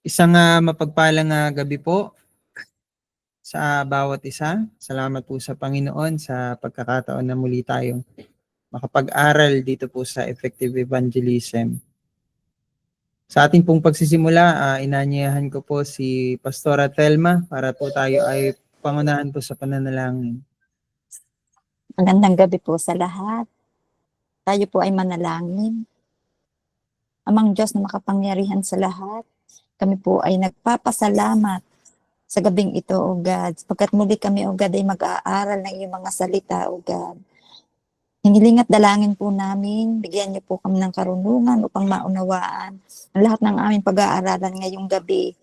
Isang mapagpalang gabi po sa bawat isa. Salamat po sa Panginoon sa pagkakataon na muli tayong makapag-aral dito po sa Effective Evangelism. Sa ating pong pagsisimula, inanyayahan ko po si Pastora Thelma para po tayo ay pangunahan po sa pananalangin. Magandang gabi po sa lahat. Tayo po ay manalangin. Amang Diyos na makapangyarihan sa lahat, kami po ay nagpapasalamat sa gabing ito, O God, sapagkat muli kami, O God, ay mag-aaral ng iyong mga salita, O God. Hiniling at dalangin po namin, bigyan niyo po kami ng karunungan upang maunawaan ang lahat ng aming pag-aaralan ngayong gabi.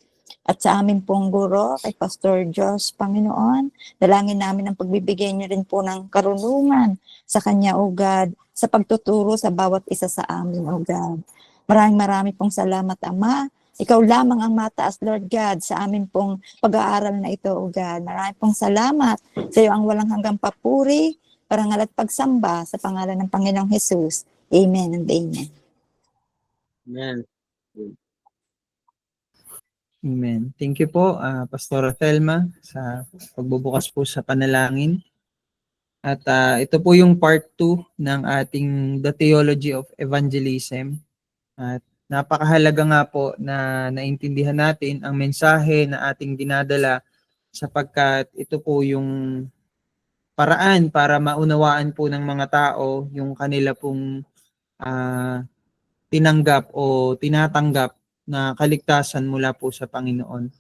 At sa amin pong guro, kay Pastor Diyos, Panginoon, dalangin namin ang pagbibigay niyo rin po ng karunungan sa Kanya, O God, sa pagtuturo sa bawat isa sa amin, O God. Maraming pong salamat, Ama. Ikaw lamang ang mataas, Lord God, sa amin pong pag-aaral na ito, O God. Maraming pong salamat sa iyo ang walang hanggang papuri, parangal at pagsamba sa pangalan ng Panginoong Hesus. Amen and amen. Amen. Amen. Thank you po, Pastora Thelma, sa pagbubukas po sa panalangin. At ito po yung part 2 ng ating The Theology of Evangelism. At napakahalaga nga po na naintindihan natin ang mensahe na ating dinadala sapagkat ito po yung paraan para maunawaan po ng mga tao yung kanila pong tinanggap o tinatanggap na kaligtasan mula po sa Panginoon.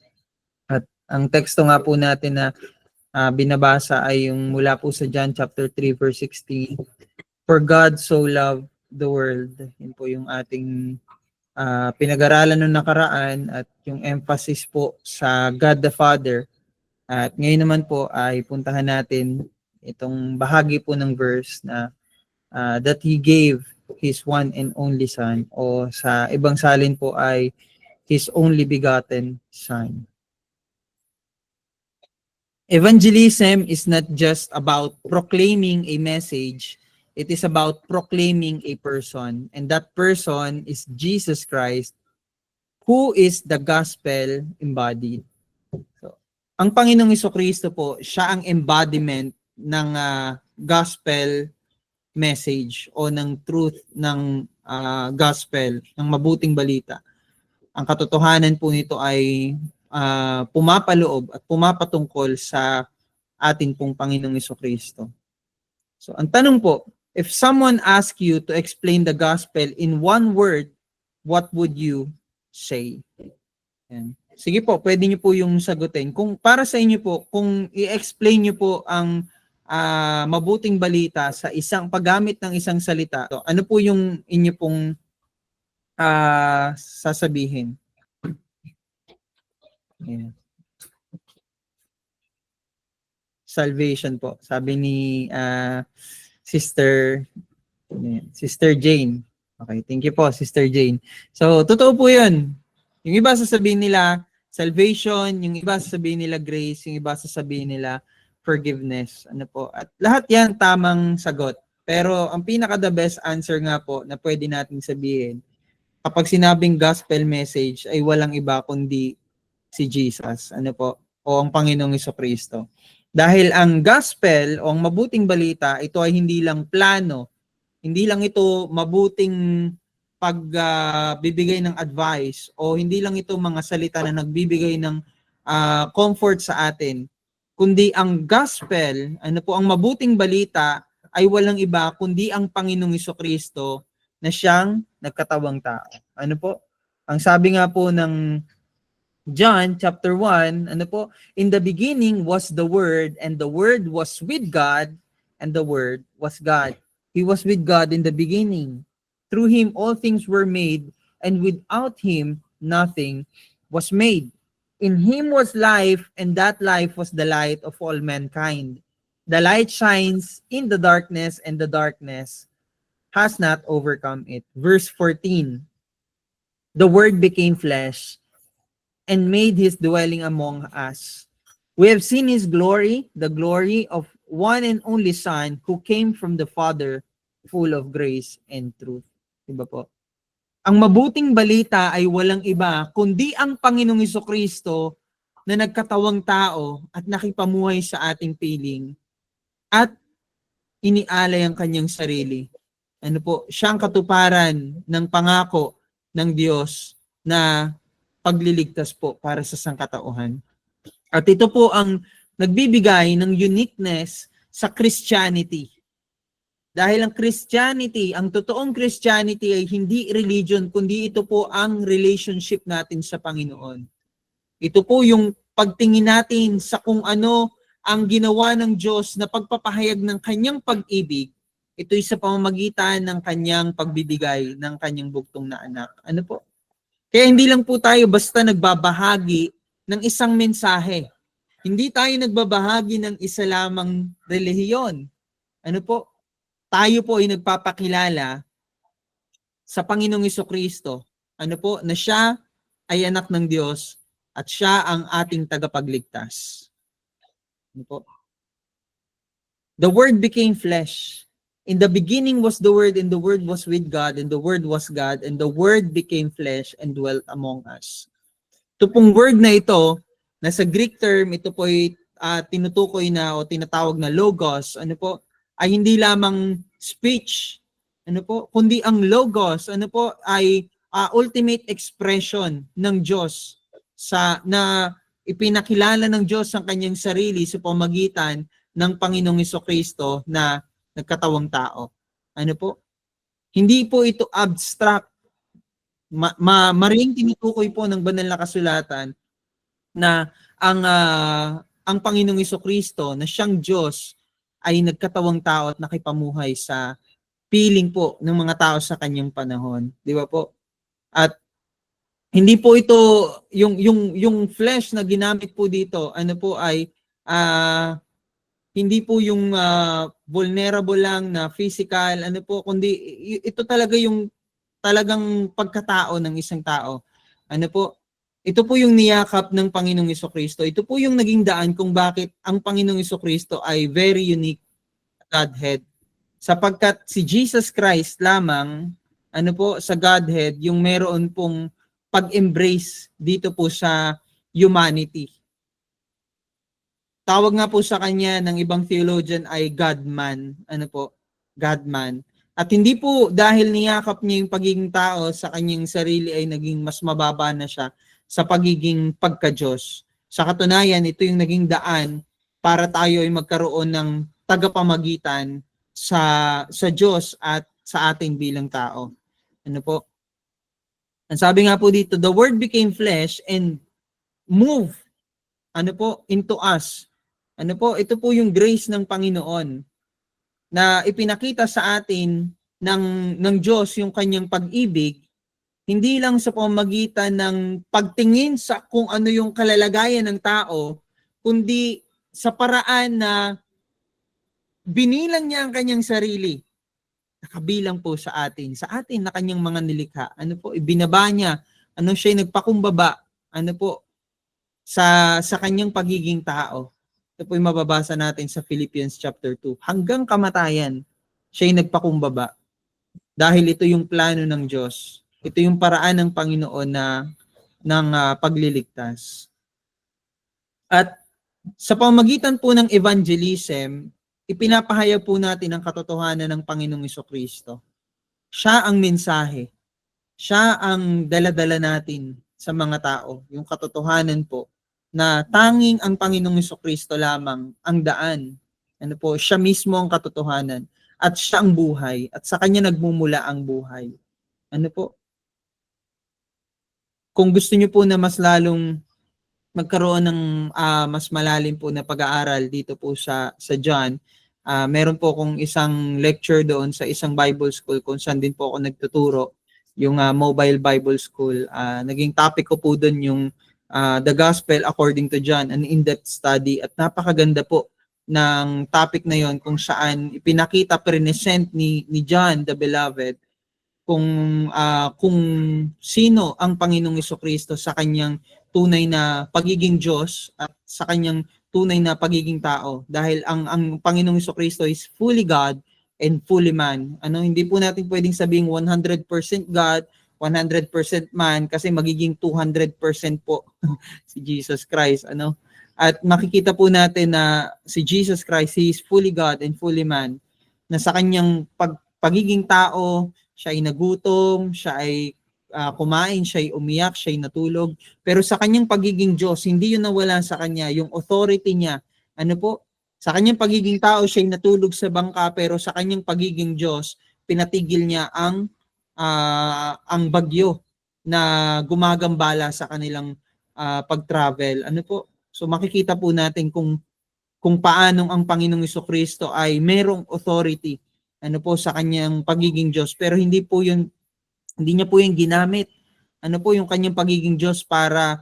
At ang teksto nga po natin na binabasa ay yung mula po sa John chapter 3 verse 16. For God so loved the world. Yun po yung ating pinag-aralan nung nakaraan at yung emphasis po sa God the Father. At ngayon naman po ay puntahan natin itong bahagi po ng verse na that He gave His one and only Son, o sa ibang salin po ay His only begotten Son. Evangelism is not just about proclaiming a message, it is about proclaiming a person, and that person is Jesus Christ, who is the gospel embodied. So, ang Panginoong Jesucristo po, siya ang embodiment ng gospel message o ng truth ng gospel, ng mabuting balita. Ang katotohanan po nito ay pumapaloob at pumapatungkol sa atin pong Panginoong Jesucristo. So, ang tanong po, if someone asks you to explain the gospel in one word, what would you say? Yan. Sige po, pwede niyo po yung sagutin. Kung para sa inyo po, kung i-explain niyo po ang mabuting balita sa isang paggamit ng isang salita, so, ano po yung inyo pong sasabihin? Yeah. Salvation po. Sabi ni Sister Jane. Okay, thank you po, Sister Jane. So, totoo po yun. Yung iba sasabihin nila salvation, yung iba sasabihin nila grace, yung iba sasabihin nila forgiveness. Ano po? At lahat yan tamang sagot. Pero ang pinaka-the best answer nga po na pwede nating sabihin, kapag sinabing gospel message ay walang iba kundi si Jesus. Ano po? O ang Panginoong Jesucristo. Dahil ang gospel o ang mabuting balita, ito ay hindi lang plano, hindi lang ito mabuting pagbibigay ng advice o hindi lang ito mga salita na nagbibigay ng comfort sa atin, kundi ang gospel, ano po, ang mabuting balita ay walang iba kundi ang Panginoong Jesucristo na siyang nagkatawang tao. Ano po? Ang sabi nga po ng John chapter 1, ano po? In the beginning was the Word, and the Word was with God, and the Word was God. He was with God in the beginning. Through Him all things were made, and without Him nothing was made. In Him was life, and that life was the light of all mankind. The light shines in the darkness, and the darkness has not overcome it. Verse 14, the Word became flesh and made His dwelling among us. We have seen His glory, the glory of one and only Son who came from the Father, full of grace and truth. Diba po? Ang mabuting balita ay walang iba kundi ang Panginoong Hesukristo na nagkatawang tao at nakipamuhay sa ating piling at inialay ang kanyang sarili. Ano po, siya ang katuparan ng pangako ng Diyos na pagliligtas po para sa sangkatauhan. At ito po ang nagbibigay ng uniqueness sa Christianity. Dahil ang Christianity, ang totoong Christianity ay hindi religion, kundi ito po ang relationship natin sa Panginoon. Ito po yung pagtingin natin sa kung ano ang ginawa ng Diyos na pagpapahayag ng kanyang pag-ibig. Ito'y sa pamamagitan ng kanyang pagbibigay ng kanyang bugtong na anak. Ano po? Kaya hindi lang po tayo basta nagbabahagi ng isang mensahe. Hindi tayo nagbabahagi ng isa lamang relihiyon. Ano po? Tayo po ay nagpapakilala sa Panginoong Hesukristo. Ano po? Na siya ay anak ng Diyos at siya ang ating tagapagligtas. Ano po? The Word became flesh. In the beginning was the Word, and the Word was with God, and the Word was God, and the Word became flesh and dwelt among us. Ito pong word na ito, na sa Greek term, ito po ay tinutukoy na o tinatawag na logos, ano po, ay hindi lamang speech, ano po, kundi ang logos, ano po, ay ultimate expression ng Diyos na ipinakilala ng Diyos ang kanyang sarili sa pamagitan ng Panginoong Hesukristo na nagkatawang tao. Ano po? Hindi po ito abstract. Maring tinutukoy po ng banal na kasulatan na ang Panginoong Hesukristo na siyang Diyos ay nagkatawang tao at nakipamuhay sa piling po ng mga tao sa kanyang panahon. Di ba po? At hindi po ito yung flesh na ginamit po dito, ano po ay hindi po yung vulnerable lang na physical, ano po, kundi ito talaga yung talagang pagkatao ng isang tao. Ano po? Ito po yung niyakap ng Panginoong Hesukristo. Ito po yung naging daan kung bakit ang Panginoong Hesukristo ay very unique Godhead. Sapagkat si Jesus Christ lamang, ano po, sa Godhead, yung meron pong pag-embrace dito po sa humanity. Tawag nga po sa kanya ng ibang theologian ay God-man. Ano po? God-man. At hindi po dahil niyakap niya yung pagiging tao sa kanyang sarili ay naging mas mababa na siya sa pagiging pagka-Diyos. Sa katunayan, ito yung naging daan para tayo ay magkaroon ng tagapamagitan sa Diyos at sa ating bilang tao. Ano po? Ang sabi nga po dito, the Word became flesh and moved, ano po, into us. Ano po? Ito po yung grace ng Panginoon na ipinakita sa atin ng Diyos yung kanyang pag-ibig, hindi lang sa pamamagitan ng pagtingin sa kung ano yung kalalagayan ng tao, kundi sa paraan na binilang niya ang kanyang sarili. Nakabilang po sa atin na kanyang mga nilikha. Ano po? Ibinaba niya. Ano siya nagpakumbaba? Ano po? Sa kanyang pagiging tao. Ito po yung mababasa natin sa Philippians chapter 2. Hanggang kamatayan, siya'y nagpakumbaba. Dahil ito yung plano ng Diyos. Ito yung paraan ng Panginoon ng pagliligtas. At sa pamamagitan po ng evangelism, ipinapahayag po natin ang katotohanan ng Panginoong Hesukristo. Siya ang mensahe. Siya ang dala-dala natin sa mga tao. Yung katotohanan po na tanging ang Panginoong Hesukristo lamang ang daan. Ano po, siya mismo ang katotohanan at siya ang buhay at sa kanya nagmumula ang buhay. Ano po? Kung gusto niyo po na mas lalong magkaroon ng mas malalim po na pag-aaral dito po sa John, meron po akong isang lecture doon sa isang Bible school kung saan din po ako nagtuturo, yung mobile Bible school. Naging topic ko po doon yung The Gospel According to John, an in-depth study, at napakaganda po ng topic na yon kung saan ipinakita, present ni John the Beloved kung sino ang Panginoong Hesukristo sa kanyang tunay na pagiging Diyos at sa kanyang tunay na pagiging tao. Dahil ang Panginoong Hesukristo is fully God and fully man. Hindi po natin pwedeng sabing 100% God, 100% man kasi magiging 200% po si Jesus Christ. At makikita po natin na si Jesus Christ, He is fully God and fully man, na sa kanyang pagiging tao, siya ay nagutom, siya ay kumain, siya ay umiyak, siya ay natulog. Pero sa kanyang pagiging Diyos, hindi yun nawala sa kanya, yung authority niya. Sa kanyang pagiging tao, siya ay natulog sa bangka, pero sa kanyang pagiging Diyos, pinatigil niya ang bagyo na gumagambala sa kanilang pag-travel. So makikita po natin kung paanong ang Panginoong Jesucristo ay merong authority sa kanyang pagiging Diyos, pero hindi niya po yung ginamit yung kanyang pagiging Diyos para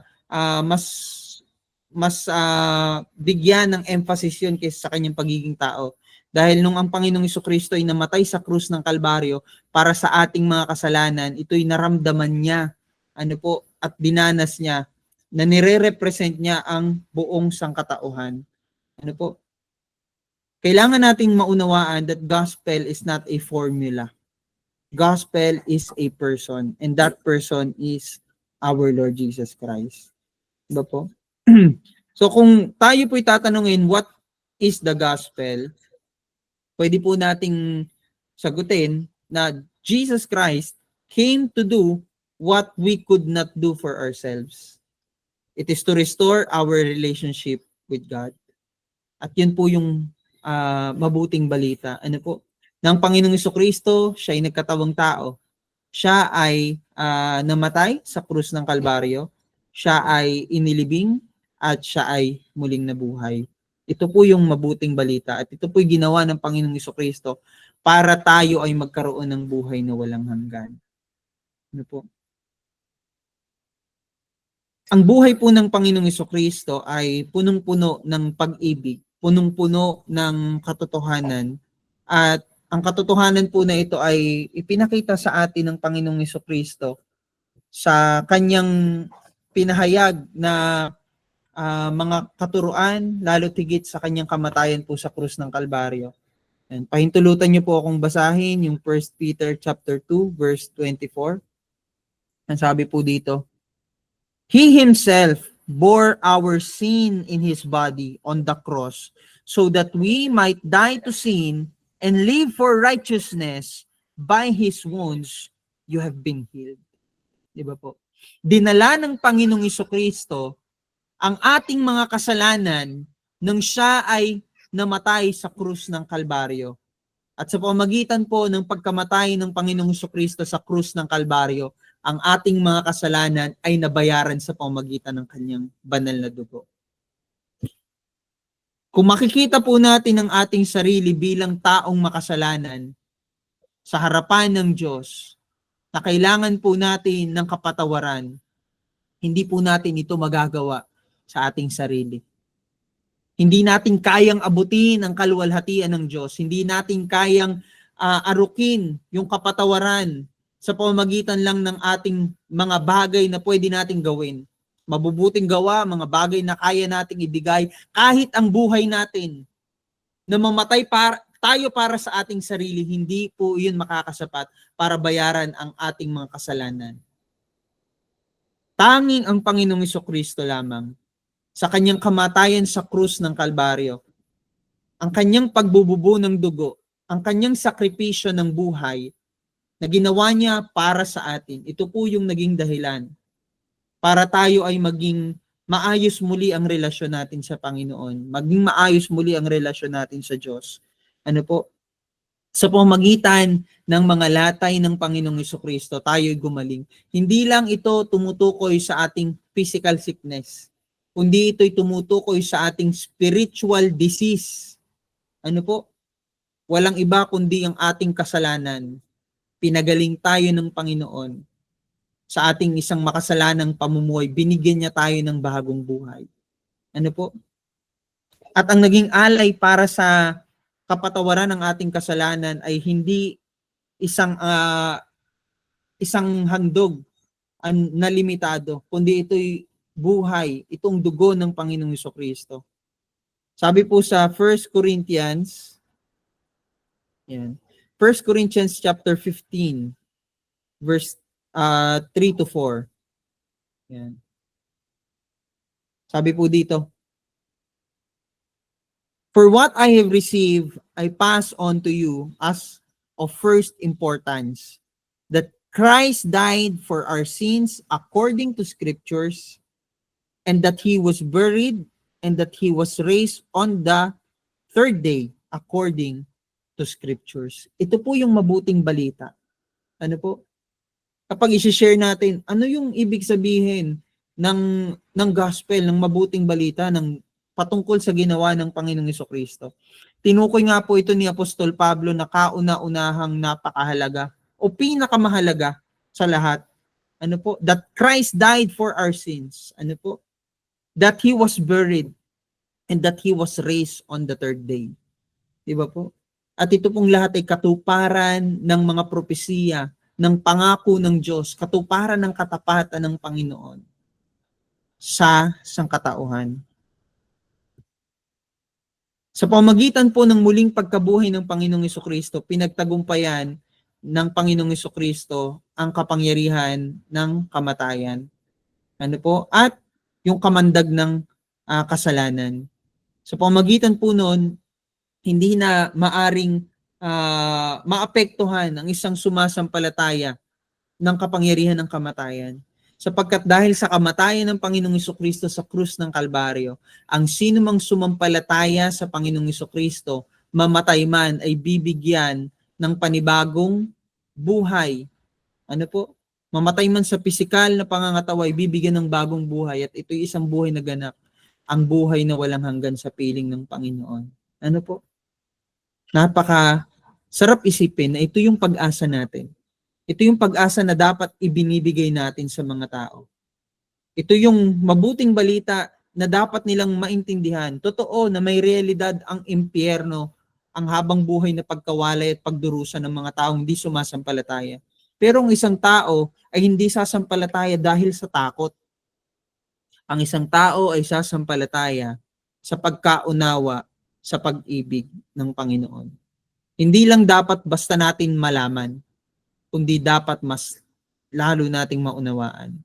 mas bigyan ng emphasis yun kaysa sa kanyang pagiging tao. Dahil nung ang Panginoong Jesucristo ay namatay sa krus ng Kalbaryo para sa ating mga kasalanan, ito'y naramdaman niya at dinanas niya na nire-represent niya ang buong sangkatauhan. Kailangan nating maunawaan that gospel is not a formula. Gospel is a person, and that person is our Lord Jesus Christ. Diba po? So kung tayo po'y tatanungin, what is the gospel? Pwede po nating sagutin na Jesus Christ came to do what we could not do for ourselves. It is to restore our relationship with God. At yun po yung mabuting balita. Ng Panginoong Jesucristo, siya ay nagkatawang tao. Siya ay namatay sa krus ng Kalbaryo. Siya ay inilibing at siya ay muling nabuhay. Ito po yung mabuting balita at ito po yung ginawa ng Panginoong Jesucristo para tayo ay magkaroon ng buhay na walang hanggan. Ang buhay po ng Panginoong Jesucristo ay punong-puno ng pag-ibig, punong-puno ng katotohanan, at ang katotohanan po na ito ay ipinakita sa atin ng Panginoong Jesucristo sa kanyang pinahayag na mga katuruan, lalo tigit sa kanyang kamatayan po sa krus ng Kalbaryo. And pahintulutan niyo po akong basahin yung 1 Peter chapter 2 verse 24. Ang sabi po dito, He Himself bore our sin in His body on the cross so that we might die to sin and live for righteousness. By His wounds, you have been healed. Diba po? Dinala ng Panginoong Jesucristo ang ating mga kasalanan nang siya ay namatay sa krus ng Kalbaryo. At sa pamamagitan po ng pagkamatay ng Panginoong Jesucristo sa krus ng Kalbaryo, ang ating mga kasalanan ay nabayaran sa pamamagitan ng kanyang banal na dugo. Kung makikita po natin ang ating sarili bilang taong makasalanan sa harapan ng Diyos, na kailangan po natin ng kapatawaran, hindi po natin ito magagawa sa ating sarili. Hindi natin kayang abutin ang kaluwalhatian ng Diyos. Hindi natin kayang arukin yung kapatawaran sa pamamagitan lang ng ating mga bagay na pwede nating gawin. Mabubuting gawa, mga bagay na kaya nating ibigay, kahit ang buhay natin na mamatay tayo para sa ating sarili, hindi po yun makakasapat para bayaran ang ating mga kasalanan. Tanging ang Panginoong Jesucristo lamang, sa kanyang kamatayan sa krus ng Kalbaryo, ang kanyang pagbububo ng dugo, ang kanyang sakripisyo ng buhay, na ginawa niya para sa atin, ito po yung naging dahilan para tayo ay maging maayos muli ang relasyon natin sa Panginoon, maging maayos muli ang relasyon natin sa Diyos. Sa pamamagitan ng mga latay ng Panginoong Jesucristo, tayo ay gumaling. Hindi lang ito tumutukoy sa ating physical sickness, kundi ito'y tumutukoy sa ating spiritual disease. Walang iba kundi ang ating kasalanan. Pinagaling tayo ng Panginoon sa ating isang makasalanang pamumuhay. Binigyan niya tayo ng bagong buhay. At ang naging alay para sa kapatawaran ng ating kasalanan ay hindi isang handog na limitado, kundi ito'y buhay, itong dugo ng Panginoong Jesucristo. Sabi po sa 1 Corinthians, 1 Corinthians chapter 15, verse 3 to 4. Yan. Sabi po dito, "For what I have received, I pass on to you as of first importance, that Christ died for our sins according to scriptures, and that he was buried, and that he was raised on the third day according to scriptures." Ito po yung mabuting balita. Ano po? Kapag i-share natin, ano yung ibig sabihin ng gospel, ng mabuting balita, ng patungkol sa ginawa ng Panginoong Hesukristo? Tinukoy nga po ito ni Apostol Pablo na kauna-unahang napakahalaga o pinakamahalaga sa lahat. Ano po? That Christ died for our sins. Ano po? That he was buried and that he was raised on the third day. Di ba po? At ito pong lahat ay katuparan ng mga propesiya, ng pangako ng Diyos, katuparan ng katapatan ng Panginoon sa sangkatauhan. Sa pamagitan po ng muling pagkabuhay ng Panginoong Hesukristo, pinagtagumpayan ng Panginoong Hesukristo ang kapangyarihan ng kamatayan. Ano po? At yung kamandag ng kasalanan. Sa pamagitan po noon, hindi na maaring maapektuhan ang isang sumasampalataya ng kapangyarihan ng kamatayan. Sapagkat dahil sa kamatayan ng Panginoong Hesukristo sa krus ng Kalbaryo, ang sino mang sumampalataya sa Panginoong Hesukristo, mamatay man, ay bibigyan ng panibagong buhay. Ano po? Mamatay man sa pisikal na pangangatawa, ay bibigyan ng bagong buhay. At ito'y isang buhay na ganap, ang buhay na walang hanggan sa piling ng Panginoon. Ano po? Napaka sarap isipin na ito yung pag-asa natin. Ito yung pag-asa na dapat ibinibigay natin sa mga tao. Ito yung mabuting balita na dapat nilang maintindihan. Totoo na may realidad ang impyerno, ang habang buhay na pagkawalay at pagdurusa ng mga taong hindi sumasampalataya. Pero ang isang tao ay hindi sasampalataya dahil sa takot. Ang isang tao ay sasampalataya sa pagkaunawa sa pag-ibig ng Panginoon. Hindi lang dapat basta natin malaman, kundi dapat mas lalo nating maunawaan.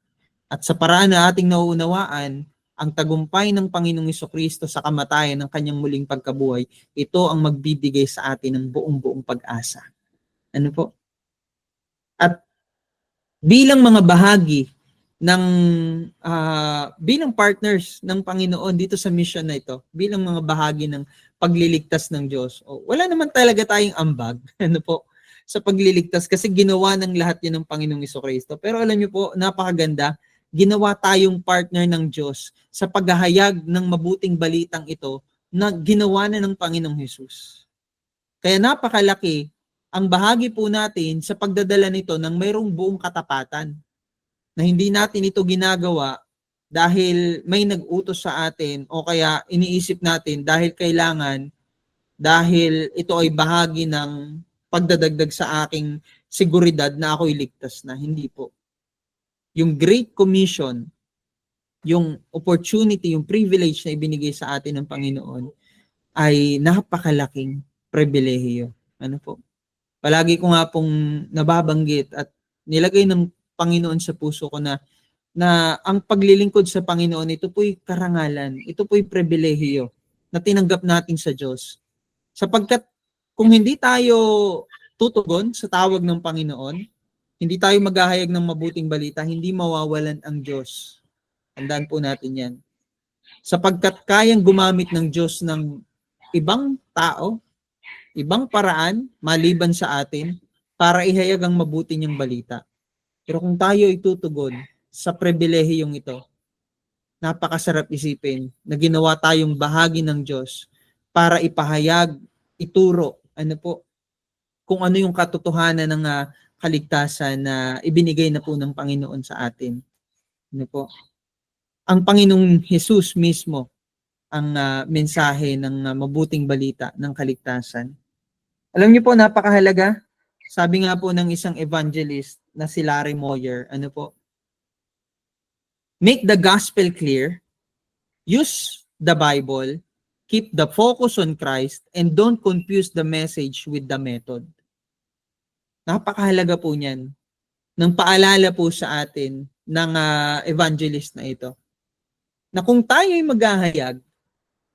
At sa paraan na ating nauunawaan, ang tagumpay ng Panginoong Hesukristo sa kamatayan ng kanyang muling pagkabuhay, ito ang magbibigay sa atin ng buong-buong pag-asa. Ano po? At bilang mga bahagi ng bilang partners ng Panginoon dito sa mission na ito, bilang mga bahagi ng pagliligtas ng Diyos. Wala naman talaga tayong ambag, ano po, sa pagliligtas kasi ginawa ng lahat 'yan ng Panginoong Hesukristo. Pero alam niyo po, napakaganda, ginawa tayong partner ng Diyos sa paghahayag ng mabuting balitang ito na ginawa na ng Panginoong Hesus. Kaya napakalaki ang bahagi po natin sa pagdadala nito ng mayroong buong katapatan na hindi natin ito ginagawa dahil may nag-utos sa atin o kaya iniisip natin dahil kailangan, dahil ito ay bahagi ng pagdadagdag sa aking seguridad na ako'y ligtas na. Hindi po. Yung Great Commission, yung opportunity, yung privilege na ibinigay sa atin ng Panginoon ay napakalaking pribilehiyo. Ano po? Palagi ko nga pong nababanggit at nilagay ng Panginoon sa puso ko na ang paglilingkod sa Panginoon, ito po'y karangalan, ito po'y pribilehiyo na tinanggap natin sa Diyos. Sapagkat kung hindi tayo tutugon sa tawag ng Panginoon, hindi tayo maghahayag ng mabuting balita, hindi mawawalan ang Diyos. Tandaan po natin yan. Sapagkat kayang gumamit ng Diyos ng ibang tao, ibang paraan, maliban sa atin, para ihayag ang mabuti niyang balita. Pero kung tayo itutugon sa pribilehiyong ito, napakasarap isipin na ginawa tayong bahagi ng Diyos para ipahayag, ituro, ano po, kung ano yung katotohanan ng kaligtasan na ibinigay na po ng Panginoon sa atin. Ano po? Ang Panginoong Hesus mismo ang mensahe ng mabuting balita ng kaligtasan. Alam niyo po, napakahalaga. Sabi nga po ng isang evangelist na si Larry Moyer, ano po? Make the gospel clear, use the Bible, keep the focus on Christ, and don't confuse the message with the method. Napakahalaga po niyan. ng paalala po sa atin ng evangelist na ito. Na kung tayo ay maghahayag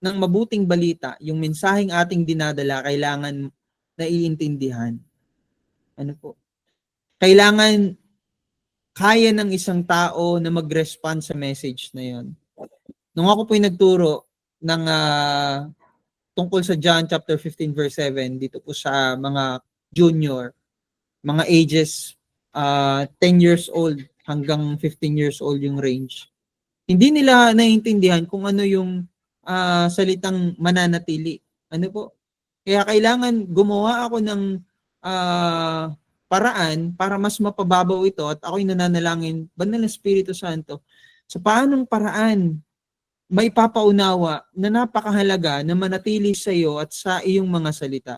ng mabuting balita, yung mensaheng ating dinadala, kailangan naiintindihan. Ano po? Kailangan kaya ng isang tao na mag-respond sa message na yon. Nung ako po nagturo ng tungkol sa John chapter 15 verse 7 dito po sa mga junior, mga ages 10 years old hanggang 15 years old yung range. Hindi nila naiintindihan kung ano yung salitang mananatili. Ano po? Kaya kailangan gumawa ako ng paraan para mas mapababaw ito at ako'y nananalangin, Banal na Espiritu Santo, sa paanong paraan may papaunawa na napakahalaga na manatili sa iyo at sa iyong mga salita.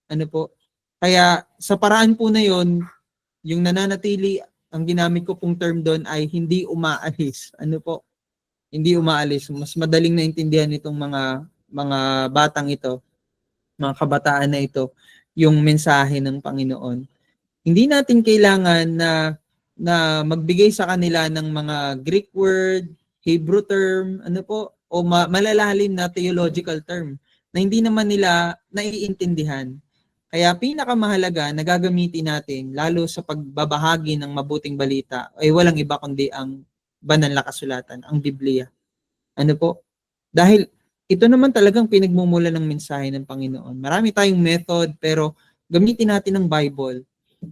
Ano po? Kaya sa paraan po na yon, yung nananatili, ang ginamit ko pong term doon ay hindi umaalis. Ano po? Hindi umaalis. Mas madaling naintindihan itong mga batang ito, mga kabataan na ito, yung mensahe ng Panginoon. Hindi natin kailangan na magbigay sa kanila ng mga Greek word, Hebrew term, ano po, o malalalim na theological term na hindi naman nila naiintindihan. Kaya pinakamahalaga na gagamitin natin, lalo sa pagbabahagi ng mabuting balita, ay walang iba kundi ang banal na kasulatan, ang Biblia. Ano po? Dahil ito naman talagang pinagmumula ng mensahe ng Panginoon. Marami tayong method, pero gamitin natin ang Bible.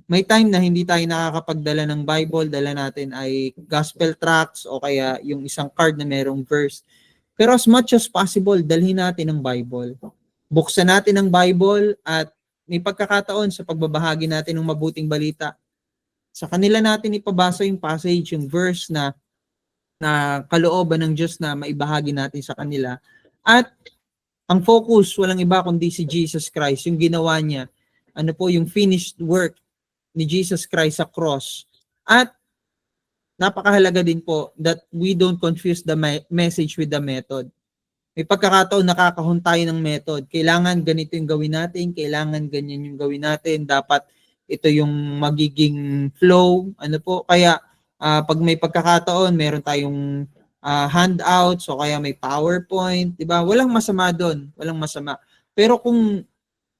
May time na hindi tayo nakakapagdala ng Bible, dala natin ay gospel tracts o kaya yung isang card na merong verse. Pero as much as possible, dalhin natin ang Bible. Buksan natin ang Bible at may pagkakataon sa pagbabahagi natin ng mabuting balita. Sa kanila natin ipabasa yung passage, yung verse na kalooban ng Diyos na maibahagi natin sa kanila. At ang focus, walang iba kundi si Jesus Christ, yung ginawa niya. Ano po, yung finished work ni Jesus Christ sa cross. At napakahalaga din po that we don't confuse the message with the method. May pagkakataon nakakahon tayo ng method. Kailangan ganito yung gawin natin, kailangan ganyan yung gawin natin, dapat ito yung magiging flow. Ano po, kaya pag may pagkakataon, meron tayong handouts o kaya may PowerPoint, di ba? Walang masama doon, walang masama. Pero kung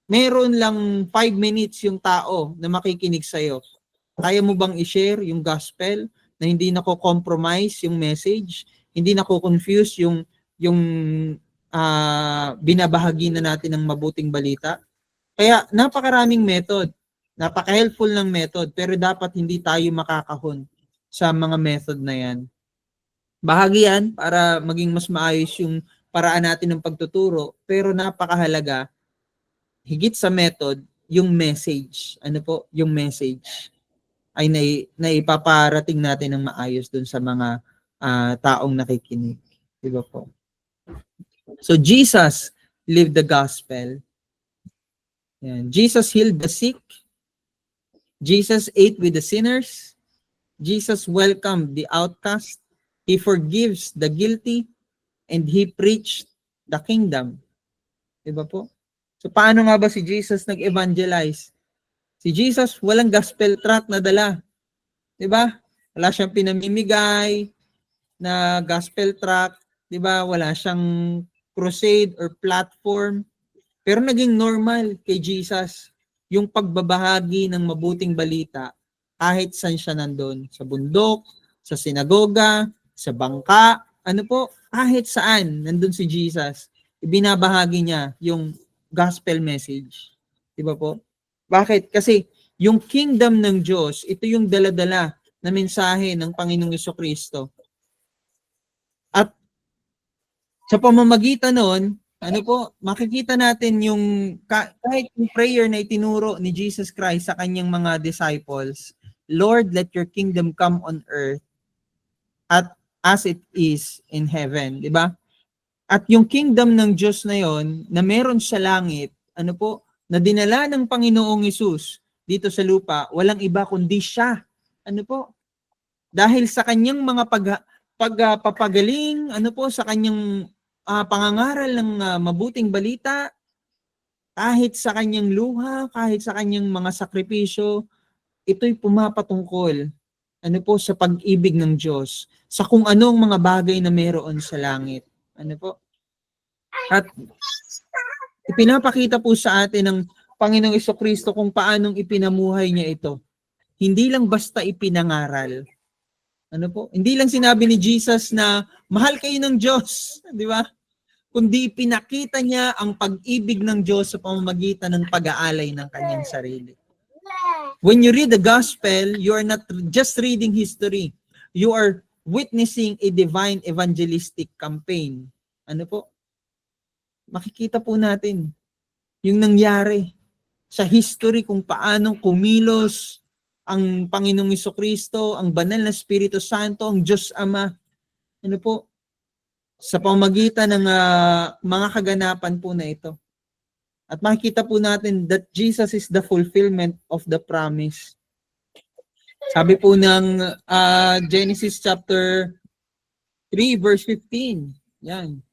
meron lang 5 minutes yung tao na makikinig sa'yo, kaya mo bang i-share yung gospel na hindi nako-compromise yung message, hindi nako-confuse yung binabahagi na natin ng mabuting balita? Kaya napakaraming method, napaka-helpful ng method, pero dapat hindi tayo makakahon sa mga method na yan. Bahagi yan para maging mas maayos yung paraan natin ng pagtuturo, pero napakahalaga, higit sa method, yung message. Ano po? Yung message ay naipaparating natin ng maayos dun sa mga taong nakikinig. Diba po? So Jesus lived the gospel. Yan. Jesus healed the sick. Jesus ate with the sinners. Jesus welcomed the outcast. He forgives the guilty. And he preached the kingdom. Diba po? So paano nga ba si Jesus nag-evangelize? Si Jesus walang gospel tract na dala. 'Di ba? Wala siyang pinamimigay na gospel tract, 'di ba? Wala siyang crusade or platform. Pero naging normal kay Jesus yung pagbabahagi ng mabuting balita kahit saan siya nandun, sa bundok, sa sinagoga, sa bangka, ano po, kahit saan nandun si Jesus, ibinabahagi niya yung gospel message. Di ba po? Bakit? Kasi yung kingdom ng Diyos, ito yung dala-dala na mensahe ng Panginoong Jesucristo. At sa pamamagitan nun, ano po, makikita natin yung kahit yung prayer na itinuro ni Jesus Christ sa kanyang mga disciples, Lord, let your kingdom come on earth at as it is in heaven. Di ba? At yung kingdom ng Diyos na yon na meron sa langit, ano po, na dinala ng Panginoong Hesus dito sa lupa, walang iba kundi siya. Ano po? Dahil sa kanyang mga pagpapagaling, ano po, sa kanyang pangangaral ng mabuting balita, kahit sa kanyang luha, kahit sa kanyang mga sakripisyo, ito'y pumapatungkol Ano po, sa pag-ibig ng Diyos, sa kung anong mga bagay na meron sa langit. Ano po? At ipinapakita po sa atin ng Panginoong Jesucristo kung paanong ipinamuhay niya ito. Hindi lang basta ipinangaral. Ano po? Hindi lang sinabi ni Jesus na mahal kayo ng Diyos, di ba? Kundi pinakita niya ang pag-ibig ng Diyos sa pamamagitan ng pag-aalay ng kanyang sarili. When you read the gospel, you are not just reading history. You are witnessing a divine evangelistic campaign. Ano po? Makikita po natin yung nangyari sa history kung paanong kumilos ang Panginoong Jesucristo, ang banal na Espiritu Santo, ang Diyos Ama. Ano po? Sa pamamagitan ng mga kaganapan po na ito. At makikita po natin that Jesus is the fulfillment of the promise. Sabi po ng Genesis chapter 3 verse 15. Yan.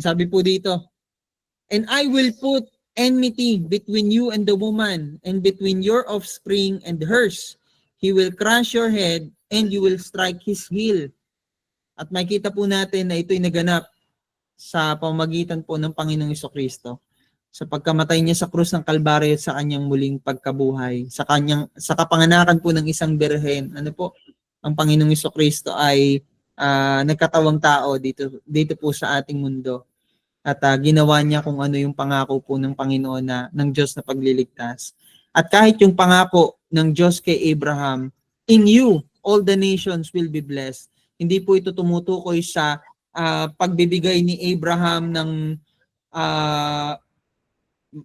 Sabi po dito, and I will put enmity between you and the woman, and between your offspring and hers. He will crush your head, and you will strike his heel. At makita po natin na ito'y naganap sa pamamagitan po ng Panginoong Jesucristo. Sa pagkamatay niya sa krus ng Kalbaryo at sa kanyang muling pagkabuhay, sa kapanganakan po ng isang birhen, ano po, ang Panginoong Jesucristo ay nagkatawang tao dito po sa ating mundo. At ginawa niya kung ano yung pangako po ng Panginoon ng Diyos na pagliligtas. At kahit yung pangako ng Diyos kay Abraham, in you, all the nations will be blessed. Hindi po ito tumutukoy sa pagbibigay ni Abraham ng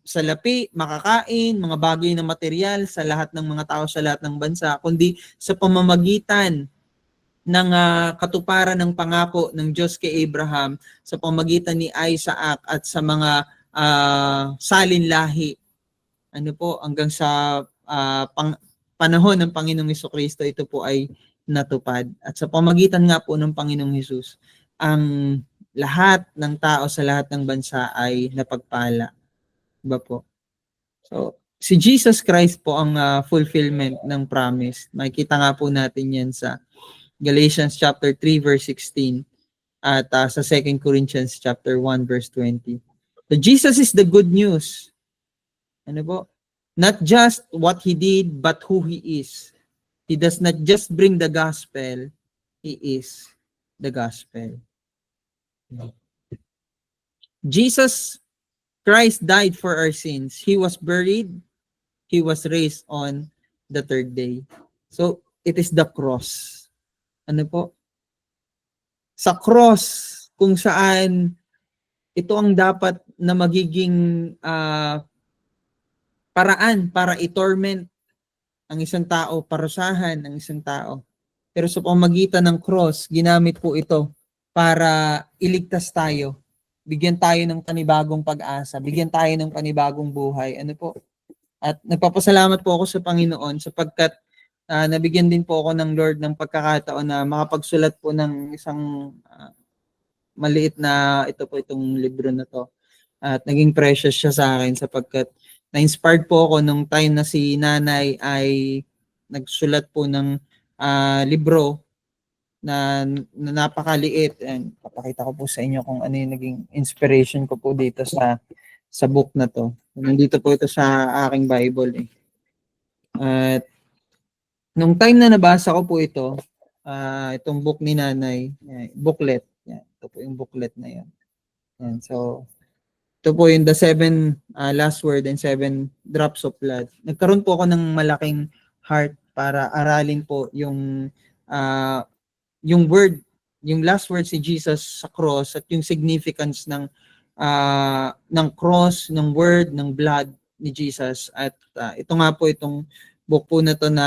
salapi, makakain, mga bagay na material sa lahat ng mga tao sa lahat ng bansa, kundi sa pamamagitan ng katuparan ng pangako ng Diyos kay Abraham sa pamamagitan ni Isaac at sa mga salin lahi. Ano po, hanggang sa panahon ng Panginoong Jesucristo, ito po ay natupad. At sa pamamagitan nga po ng Panginoong Jesus, ang lahat ng tao sa lahat ng bansa ay napagpala. Diba po? So, si Jesus Christ po ang fulfillment ng promise. Makikita nga po natin yan sa Galatians chapter 3 verse 16 at sa 2 Corinthians chapter 1 verse 20. So Jesus is the good news. Ano po? Not just what he did but who he is. He does not just bring the gospel, he is the gospel. Jesus Christ died for our sins. He was buried, he was raised on the third day. So it is the cross. Ano po? Sa cross, kung saan ito ang dapat na magiging paraan para i-torment ang isang tao, parusahan ang isang tao. Pero sa pamamagitan ng cross, ginamit po ito para iligtas tayo. Bigyan tayo ng panibagong pag-asa, bigyan tayo ng panibagong buhay. Ano po? At nagpapasalamat po ako sa Panginoon sapagkat nabigyan din po ako ng Lord ng pagkakataon na makapagsulat po ng isang maliit na itong libro na to. At naging precious siya sa akin sapagkat na-inspired po ako nung time na si nanay ay nagsulat po ng libro na napakaliit. And papakita ko po sa inyo kung ano yung naging inspiration ko po dito sa book na to. Nandito po ito sa aking Bible eh. At nung time na nabasa ko po ito, itong book ni nanay, booklet. Yan, ito po yung booklet na yan. Yan, so, ito po yung the 7 last word and 7 drops of blood. Nagkaroon po ako ng malaking heart para aralin po yung word, yung last word si Jesus sa cross at yung significance ng cross, ng word, ng blood ni Jesus. At ito nga po itong book po na to na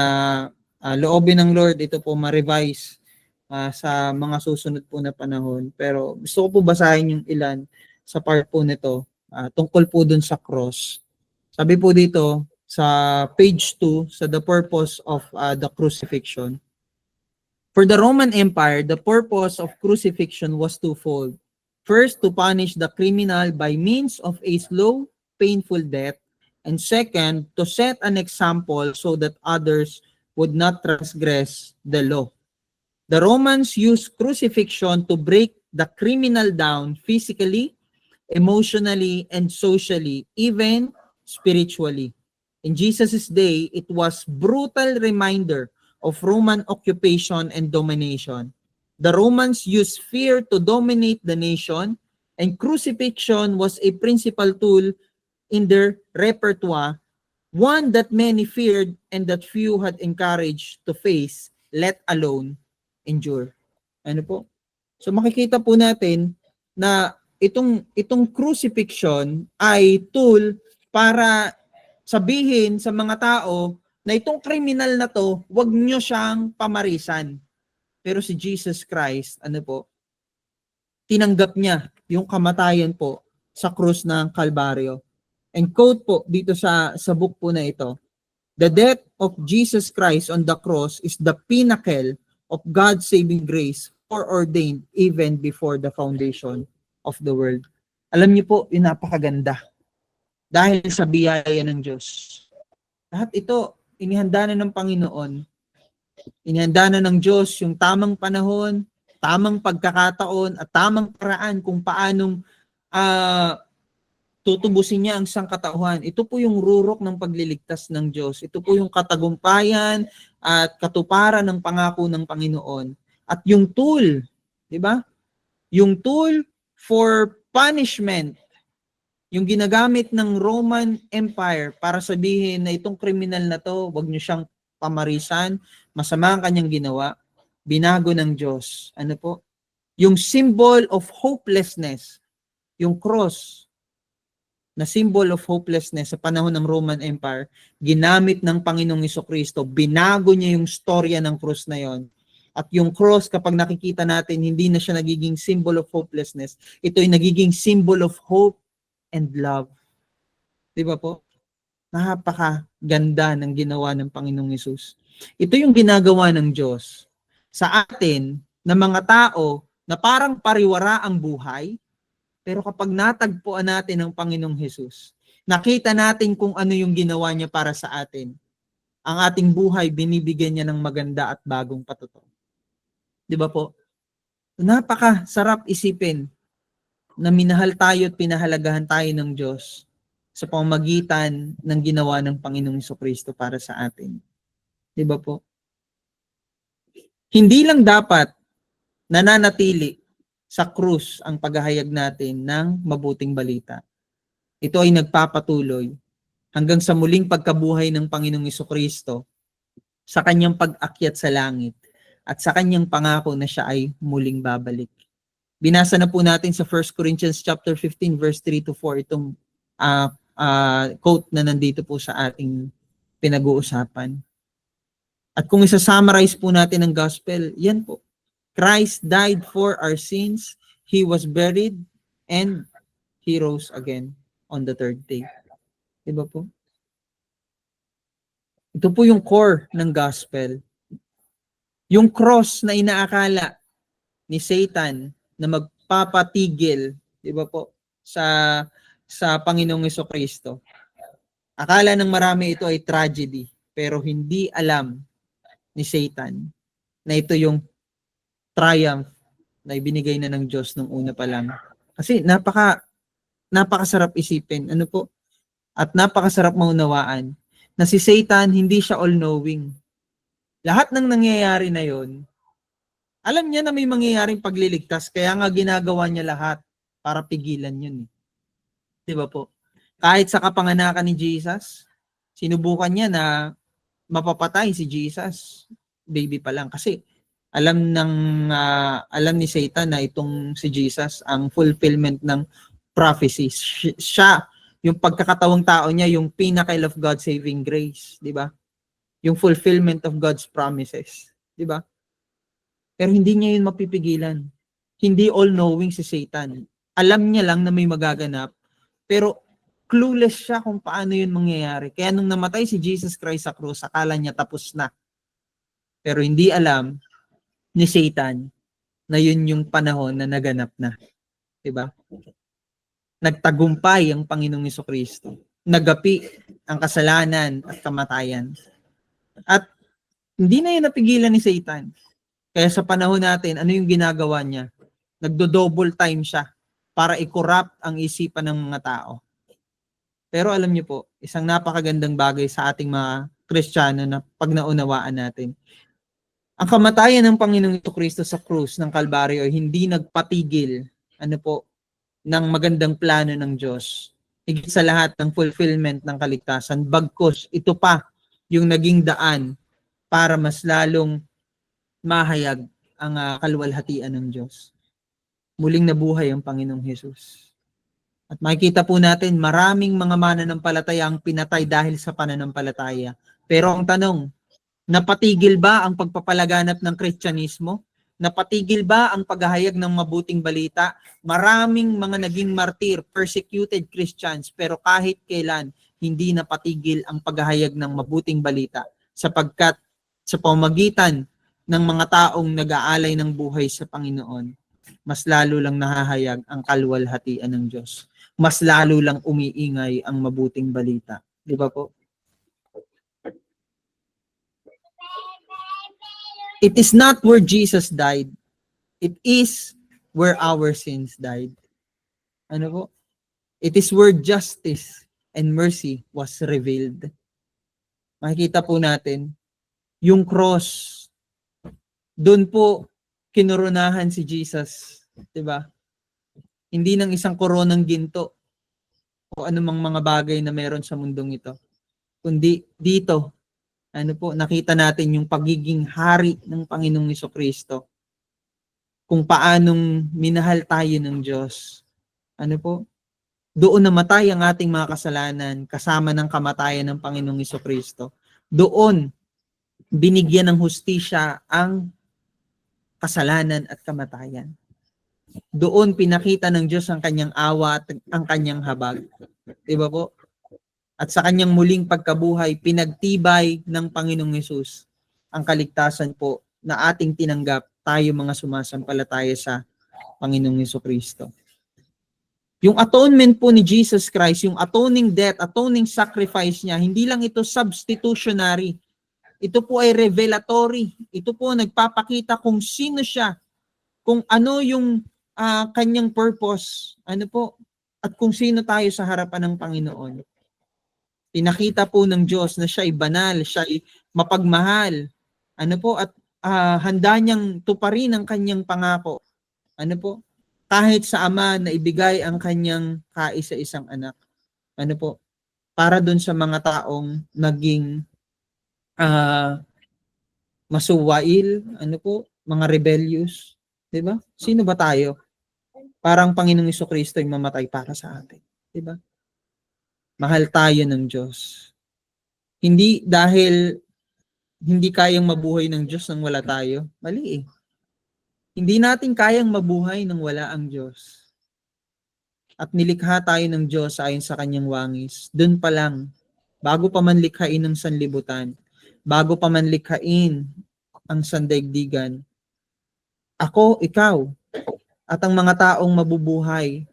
loobin ng Lord, ito po ma-revise sa mga susunod po na panahon. Pero gusto ko po basahin yung ilan sa part po nito tungkol po dun sa cross. Sabi po dito sa page 2, sa the purpose of the crucifixion. For the Roman Empire, the purpose of crucifixion was twofold. First, to punish the criminal by means of a slow, painful death, And second, to set an example so that others would not transgress the law. The Romans used crucifixion to break the criminal down physically, emotionally, and socially, even spiritually. In Jesus' day, it was brutal reminder of Roman occupation and domination. The Romans used fear to dominate the nation, and crucifixion was a principal tool in their repertoire, one that many feared and that few had encouraged to face, let alone endure. Ano po? So makikita po natin na itong crucifixion ay tool para sabihin sa mga tao na itong kriminal na to, wag nyo siyang pamarisan. Pero si Jesus Christ, ano po, tinanggap niya yung kamatayan po sa krus ng Kalbaryo. And quote po dito sa book po na ito, "The death of Jesus Christ on the cross is the pinnacle of God's saving grace, foreordained even before the foundation of the world." Alam niyo po, yung napakaganda. Dahil sa biyaya ng Diyos. Lahat ito, inihanda na ng Panginoon. Inihanda na ng Diyos yung tamang panahon, tamang pagkakataon, at tamang paraan kung paanong tutubusin niya ang sangkatauhan. Ito po yung rurok ng pagliligtas ng Diyos. Ito po yung katagumpayan at katuparan ng pangako ng Panginoon. At yung tool, di ba? Yung tool for punishment, yung ginagamit ng Roman Empire para sabihin na itong kriminal na to, wag niyo siyang pamarisan, masama ang kanyang ginawa, binago ng Diyos. Ano po? Yung symbol of hopelessness, yung cross, na symbol of hopelessness sa panahon ng Roman Empire, ginamit ng Panginoong Hesukristo, binago niya yung storya ng cross na yon. At yung cross, kapag nakikita natin, hindi na siya nagiging symbol of hopelessness. Ito ay nagiging symbol of hope and love. Di ba po? Napakaganda ng ginawa ng Panginoong Hesus. Ito yung ginagawa ng Diyos sa atin na mga tao na parang pariwara ang buhay, pero kapag natagpuan natin ang Panginoong Hesus, nakita natin kung ano yung ginawa niya para sa atin. Ang ating buhay, binibigyan niya ng maganda at bagong patuto. Di ba po? Napakasarap isipin na minahal tayo at pinahalagahan tayo ng Diyos sa pamamagitan ng ginawa ng Panginoong Hesukristo para sa atin. Di ba po? Hindi lang dapat nananatili sa krus ang paghahayag natin ng mabuting balita. Ito ay nagpapatuloy hanggang sa muling pagkabuhay ng Panginoong Hesukristo, sa kanyang pag-akyat sa langit, at sa kanyang pangako na siya ay muling babalik. Binasa na po natin sa 1 Corinthians chapter 15 verse 3 to 4 itong quote na nandito po sa ating pinag-uusapan. At kung isa-summarize po natin ang gospel, yan po. Christ died for our sins, He was buried, and He rose again on the third day. Diba po? Ito po yung core ng gospel. Yung cross na inaakala ni Satan na magpapatigil, diba po, sa Panginoong Hesukristo. Akala ng marami ito ay tragedy, pero hindi alam ni Satan na ito yung triumph na ibinigay na ng Diyos nung una pa lang. Kasi napakasarap isipin, ano po? At napakasarap maunawaan na si Satan hindi siya all-knowing. Lahat ng nangyayari na yon, alam niya na may mangyayaring pagliligtas, kaya nga ginagawa niya lahat para pigilan yun. Di ba po? Kahit sa kapanganakan ni Jesus, sinubukan niya na mapapatay si Jesus, baby pa lang. Kasi alam ni Satan na itong si Jesus ang fulfillment ng prophecies. Siya, yung pagkakatawang tao niya, yung pinnacle of God's saving grace, di ba? Yung fulfillment of God's promises, di ba? Pero hindi niya yun mapipigilan. Hindi all-knowing si Satan. Alam niya lang na may magaganap, pero clueless siya kung paano yun mangyayari. Kaya nung namatay si Jesus Christ sa krus, akala niya tapos na. Pero hindi alam ni Satan na yun yung panahon na naganap na. Diba? Nagtagumpay ang Panginoong Hesukristo. nagapi ang kasalanan at kamatayan. At hindi na yun napigilan ni Satan. Kaya sa panahon natin, ano yung ginagawa niya? Nagdo-double time siya para i-corrupt ang isipan ng mga tao. Pero alam niyo po, isang napakagandang bagay sa ating mga Kristiyano na pag naunawaan natin. Ang kamatayan ng Panginoong Kristo sa krus ng Kalbaryo ay hindi nagpatigil ng magandang plano ng Diyos. Higit sa lahat ng fulfillment ng kaligtasan. Bagkus, ito pa yung naging daan para mas lalong mahayag ang kaluwalhatian ng Diyos. Muling nabuhay ang Panginoong Hesus. At makikita po natin, maraming mga mananampalataya ang pinatay dahil sa pananampalataya. Pero ang tanong, napatigil ba ang pagpapalaganap ng Kristyanismo? Napatigil ba ang paghahayag ng mabuting balita? Maraming mga naging martir, persecuted Christians, pero kahit kailan, hindi napatigil ang paghahayag ng mabuting balita sapagkat sa pamamagitan ng mga taong nag-aalay ng buhay sa Panginoon, mas lalo lang nahahayag ang kaluwalhatian ng Diyos. Mas lalo lang umiingay ang mabuting balita. Di ba po? It is not where Jesus died. It is where our sins died. Ano po? It is where justice and mercy was revealed. Makikita po natin, yung cross, doon po kinurunahan si Jesus. Diba? Hindi ng isang koronang ginto o anumang mga bagay na meron sa mundong ito. Kundi dito, nakita natin yung pagiging hari ng Panginoong Jesucristo. Kung paanong minahal tayo ng Diyos. Doon namatay ang ating mga kasalanan kasama ng kamatayan ng Panginoong Jesucristo. Doon binigyan ng hustisya ang kasalanan at kamatayan. Doon pinakita ng Diyos ang kanyang awa at ang kanyang habag. Diba po? At sa kanyang muling pagkabuhay, pinagtibay ng Panginoong Hesus ang kaligtasan po na ating tinanggap tayo mga sumasampalataya sa Panginoong Jesucristo. Yung atonement po ni Jesus Christ, yung atoning death, atoning sacrifice niya, hindi lang ito substitutionary. Ito po ay revelatory. Ito po nagpapakita kung sino siya, kung ano yung kanyang purpose, at kung sino tayo sa harapan ng Panginoon. Pinakita po ng Diyos na siya ay banal, siya ay mapagmahal, at handa niyang tuparin ang kanyang pangako. Kahit sa Ama na ibigay ang kanyang kaisa-isang anak. Para dun sa mga taong naging masuwail, mga rebellious, 'di ba? Sino ba tayo? Parang Panginoong Jesucristo ay mamatay para sa atin, 'di ba? Mahal tayo ng Diyos. Hindi dahil hindi kayang mabuhay ng Diyos nang wala tayo. Mali eh. Hindi natin kayang mabuhay nang wala ang Diyos. At nilikha tayo ng Diyos ayon sa kanyang wangis. Doon pa lang, bago pa man likhain ng sanlibutan, bago pa man likhain ang sandaigdigan, ako, ikaw, at ang mga taong mabubuhay